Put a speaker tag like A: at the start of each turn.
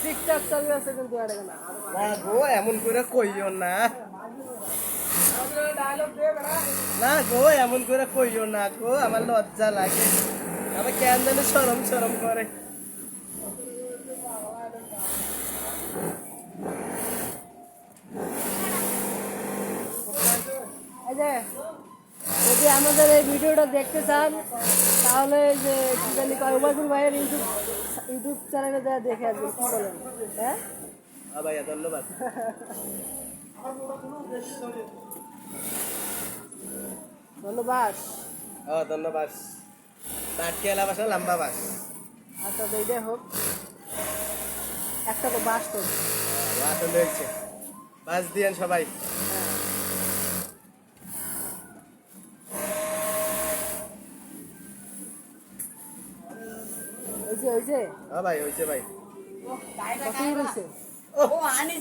A: ঠিকঠাক চালু আছে কিন্তু
B: না গো এমন করে কইও না, না গো এমন করে কইও না গো, আমার লজ্জা লাগে, আমার কেন জানি শরম শরম করে।
A: যদি আমাদের এই ভিডিওটা দেখতে চান তাহলে যে কি জানি ওবায়দুল ভাইয়ের ইউটিউব চ্যানেলে যা দেখে আসবেন, কি বলেন? হ্যাঁ
B: ভাইয়া ধন্যবাদ।
A: ধন্যবাদ।
B: ধন্যবাদ। নাটকেলা বাসা লম্বা বাস।
A: আচ্ছা এইটাই হোক, একটা তো বাস তো
B: বাস দিয়েন সবাই।
A: হয়েছে
B: ভাই হয়েছে ভাই।
A: কতই রয়েছে?
B: ও আনি